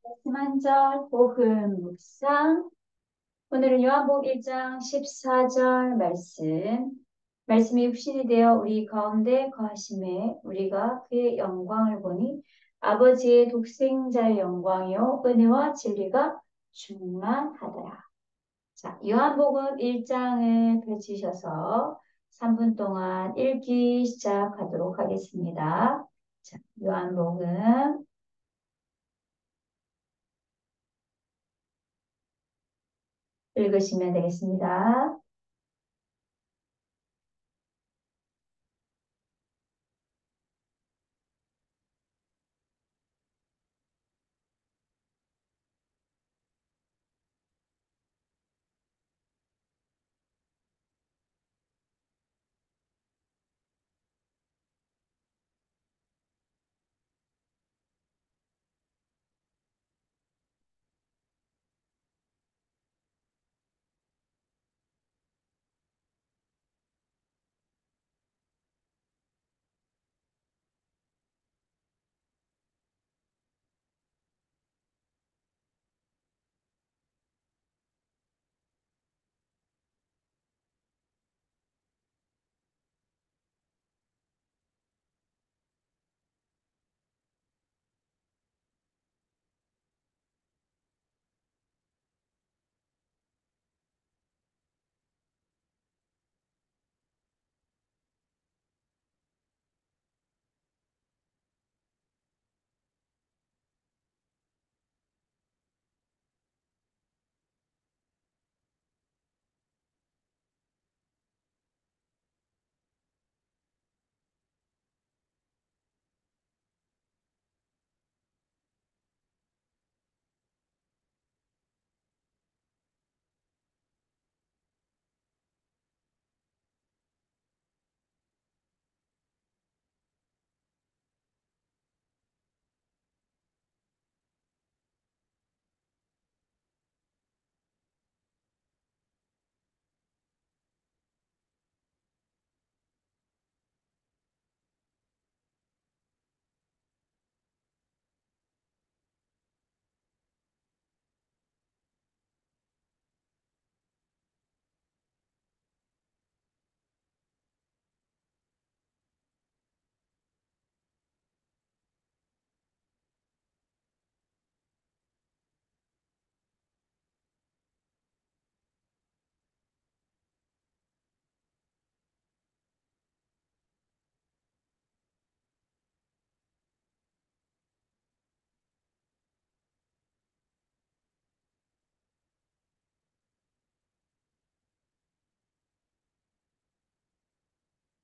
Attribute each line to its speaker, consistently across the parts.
Speaker 1: 말씀 한 절, 복음 묵상. 오늘은 요한복음 1장 14절 말씀이 육신이 되어 우리 가운데 거하심에 우리가 그의 영광을 보니 아버지의 독생자의 영광이요 은혜와 진리가 충만하더라. 자, 요한복음 1장을 펼치셔서 3분 동안 읽기 시작하도록 하겠습니다. 자, 요한복음 읽으시면 되겠습니다.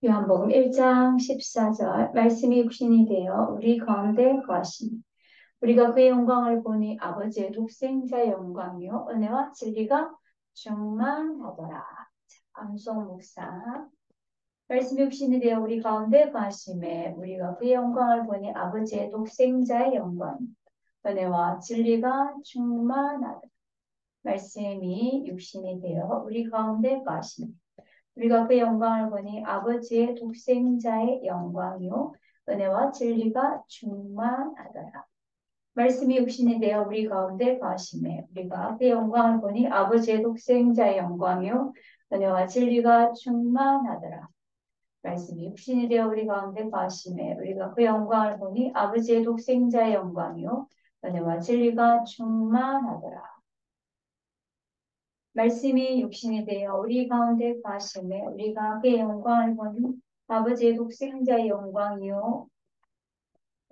Speaker 1: 요한복음 1장 14절 말씀이 육신이 되어 우리 가운데 거하시니 우리가 그의 영광을 보니 아버지의 독생자의 영광이요 은혜와 진리가 충만하더라. 자, 암송 묵상. 말씀이 육신이 되어 우리 가운데 거하심에 우리가 그의 영광을 보니 아버지의 독생자의 영광 은혜와 진리가 충만하더라. 말씀이 육신이 되어 우리 가운데 거하시니 우리가 그 영광을 보니 아버지의 독생자의 영광이요 은혜와 진리가 충만하더라. 말씀이 육신이 되어 우리 가운데 거하심에 우리가 그 영광을 보니 아버지의 독생자의 영광이요 은혜와 진리가 충만하더라. 말씀이 육신이 되어 우리 가운데 거하심에 우리가 그 영광을 보니 아버지의 독생자의 영광이요 은혜와 진리가 충만하더라. 말씀이 육신이 되어 우리 가운데 거하심에 우리가 그의 영광을 보니 아버지의 독생자의 영광이요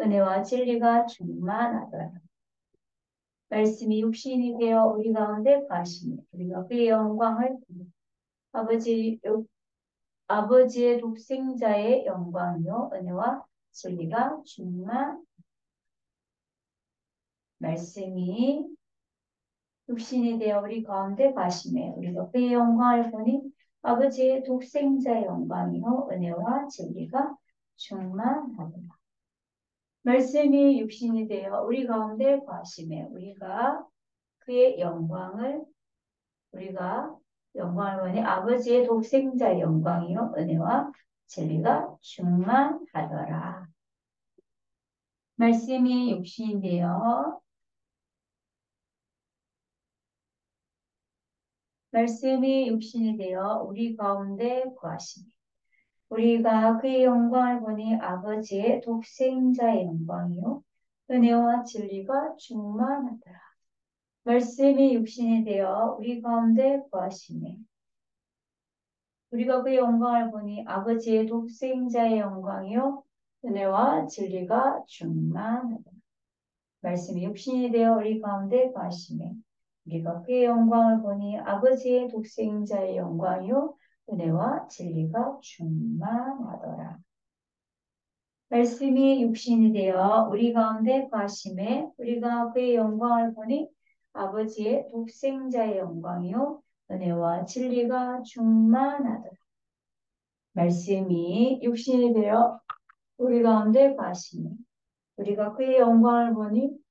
Speaker 1: 은혜와 진리가 충만하더라. 말씀이 육신이 되어 우리 가운데 거하심에 우리가 그의 영광을 보니 아버지, 아버지의 독생자의 영광이요 은혜와 진리가 충만. 말씀이 육신이 되어 우리 가운데 거하심에 우리가 그의 영광을 보니 아버지의 독생자의 영광이요 은혜와 진리가 충만하더라. 말씀이 육신이 되어 우리 가운데 거하심에 우리가 영광을 보니 아버지의 독생자의 영광이요 은혜와 진리가 충만하더라. 말씀이 육신이 되어 말씀이 육신이 되어 우리 가운데 거하시니 우리가 그의 영광을 보니 아버지의 독생자의 영광이요 은혜와 진리가 충만하더라. 말씀이 육신이 되어 우리 가운데 거하시니 우리가 그의 영광을 보니 아버지의 독생자의 영광이요 은혜와 진리가 충만하다. 말씀이 육신이 되어 우리 가운데 거하시니 우리가 그의 영광을 보니 아버지의 독생자의 영광이요 은혜와 진리가 충만하더라. 말씀이 육신이 되어 우리 가운데 거하심에 우리가 그의 영광을 보니 아버지의 독생자의 영광이요 은혜와 진리가 충만하더라. 말씀이 육신이 되어 우리 가운데 거하시니 우리가 그의 영광을 보니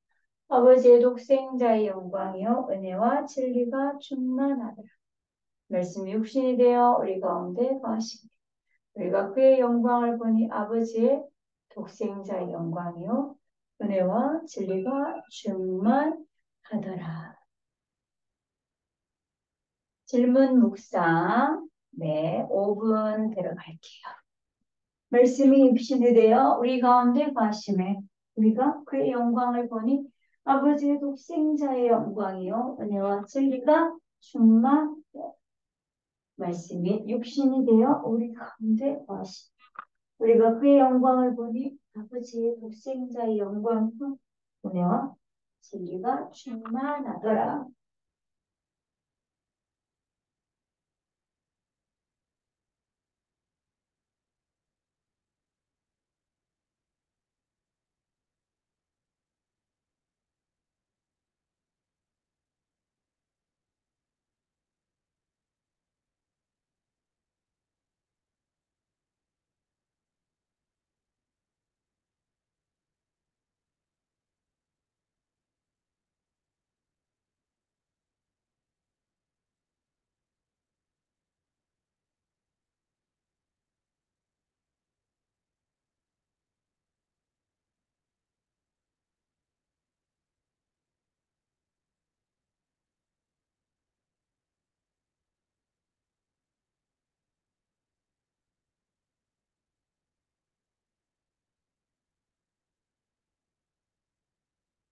Speaker 1: 아버지의 독생자의 영광이요 은혜와 진리가 충만하더라. 말씀이 육신이 되어 우리 가운데 거하시니 우리가 그의 영광을 보니 아버지의 독생자의 영광이요 은혜와 진리가 충만하더라. 질문 묵상 네 5분 들어갈게요. 말씀이 육신이 되어 우리 가운데 거하심에 우리가 그의 영광을 보니 아버지의 독생자의 영광이요 은혜와 진리가 충만 말씀이 육신이 되어 우리 가운데 거하심에 우리가 그의 영광을 보니 아버지의 독생자의 영광이요 은혜와 진리가 충만하더라.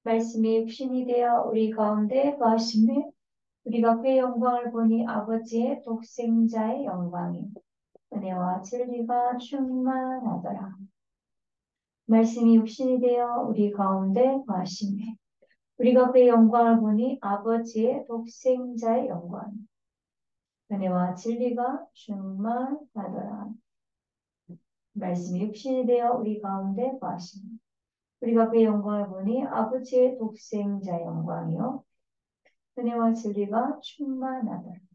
Speaker 1: 말씀이 육신이 되어 우리 가운데 거하심에 우리가 그의 영광을 보니 아버지의 독생자의 영광이 은혜와 진리가 충만하더라. 말씀이 육신이 되어 우리 가운데 거하심에 우리가 그의 영광을 보니 아버지의 독생자의 영광 은혜와 진리가 충만하더라. 말씀이 육신이 되어 우리 가운데 거하심에 우리가 그의 영광을 보니 아버지의 독생자의 영광이요 은혜와 진리가 충만하더라.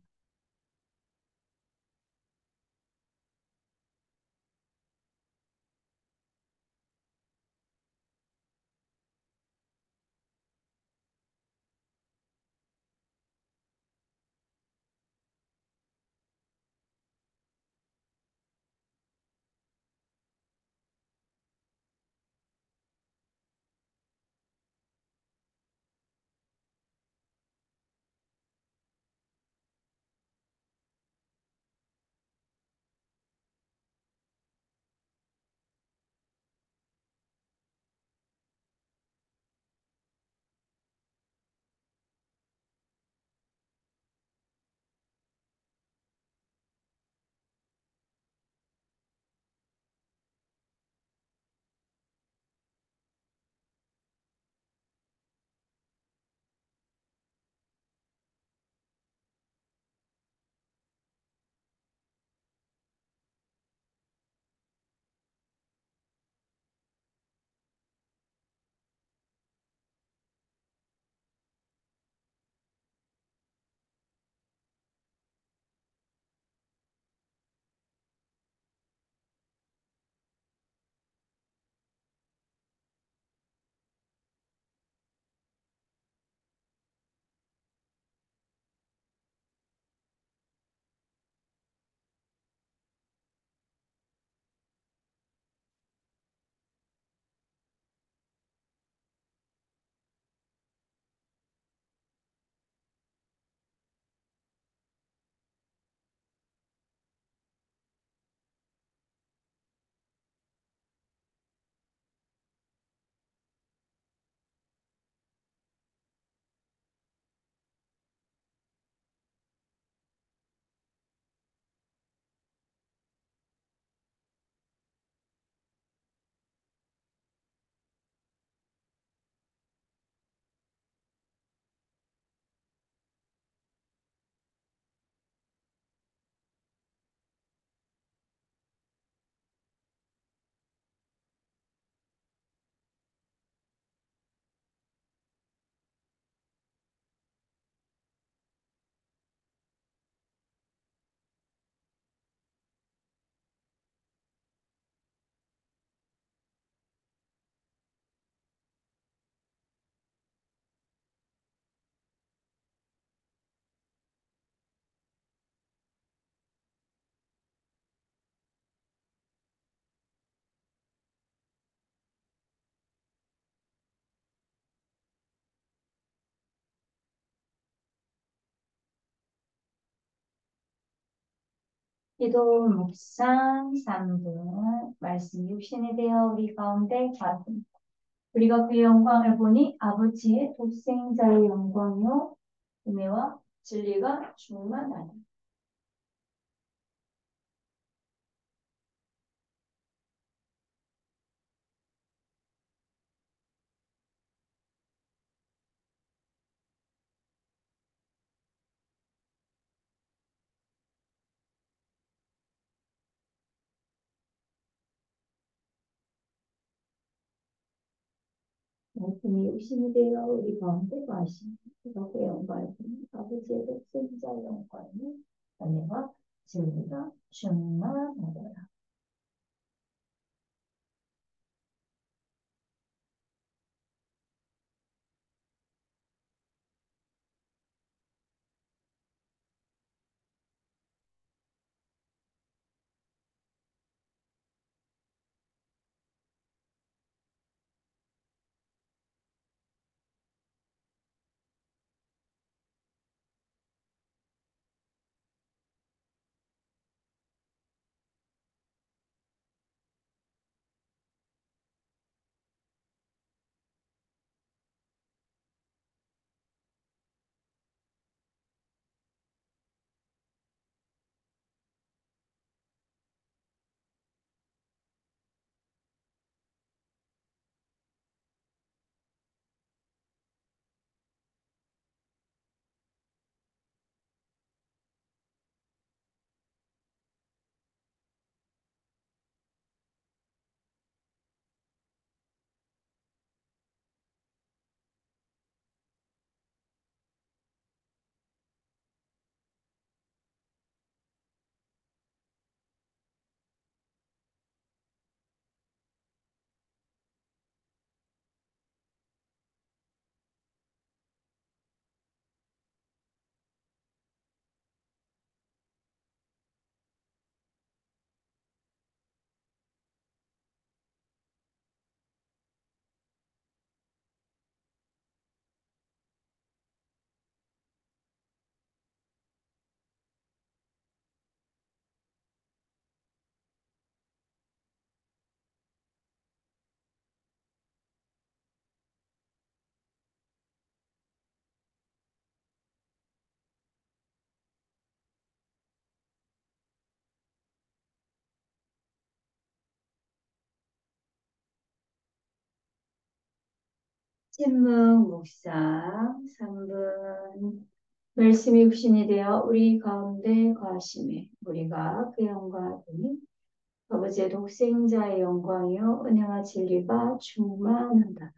Speaker 1: 기도 묵상 3분 말씀 육신이 되어 우리 가운데 가슴 우리가 그의 영광을 보니 아버지의 독생자의 영광이요 은혜와 진리가 충만하니 말씀이 육신이 되어 우리 가운데 가시니 우리가 그의 영광을 보니 아버지의 독생자의 영광이요 은혜와 진리가 충만하더라. 침묵 묵상 3분 말씀이 육신이 되어 우리 가운데 거하심에 우리가 그 영광을 보니 아버지의 독생자의 영광이요 은혜와 진리가 충만한다.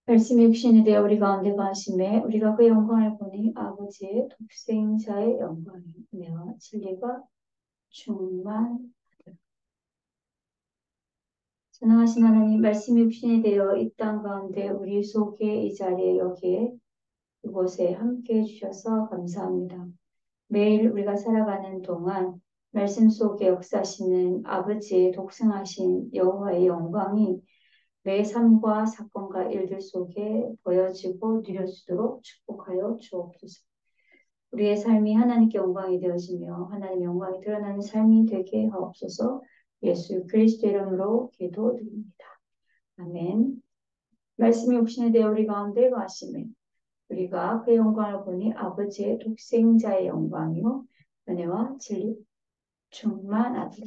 Speaker 1: 말씀이 육신이 되어 우리 가운데 가심에 우리가 그 영광을 보니 아버지의 독생자의 영광이며 진리가 충만하더라. 전능하신 하나님, 말씀이 육신이 되어 이 땅 가운데 우리 속에 이 자리에 여기에 이곳에 함께 해주셔서 감사합니다. 매일 우리가 살아가는 동안 말씀 속에 역사하시는 아버지의 독생하신 여호와의 영광이 매 삶과 사건과 일들 속에 보여지고 누려지도록 축복하여 주옵소서. 우리의 삶이 하나님께 영광이 되어지며 하나님의 영광이 드러나는 삶이 되게 하옵소서. 예수 그리스도 이름으로 기도드립니다. 아멘. 말씀이 육신이 되어 우리 가운데 거하시매 우리가 그 영광을 보니 아버지의 독생자의 영광이요 은혜와 진리 충만하리라.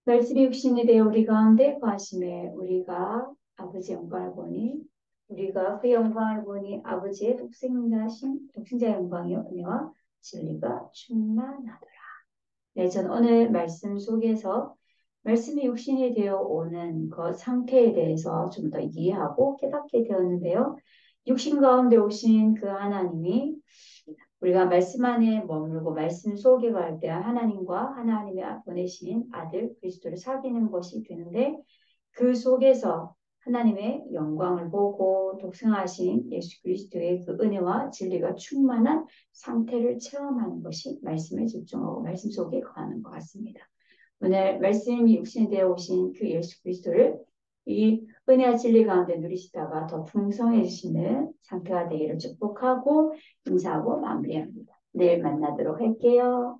Speaker 1: 말씀이 육신이 되어 우리 가운데 거하심에 우리가 아버지 영광을 보니 우리가 그 영광을 보니 아버지의 독생자 영광이요 은혜와 진리가 충만하더라. 네, 전 오늘 말씀 속에서 말씀이 육신이 되어 오는 그 상태에 대해서 좀 더 이해하고 깨닫게 되었는데요. 육신 가운데 오신 그 하나님이 우리가 말씀 안에 머물고 말씀 속에 갈 때 하나님과 하나님의 보내신 아들 그리스도를 사귀는 것이 되는데 그 속에서 하나님의 영광을 보고 독생하신 예수 그리스도의 그 은혜와 진리가 충만한 상태를 체험하는 것이 말씀에 집중하고 말씀 속에 거하는 것 같습니다. 오늘 말씀이 육신이 되어 오신 그 예수 그리스도를 이 은혜와 진리 가운데 누리시다가 더 풍성해지시는 상태가 되기를 축복하고 인사하고 마무리합니다. 내일 만나도록 할게요.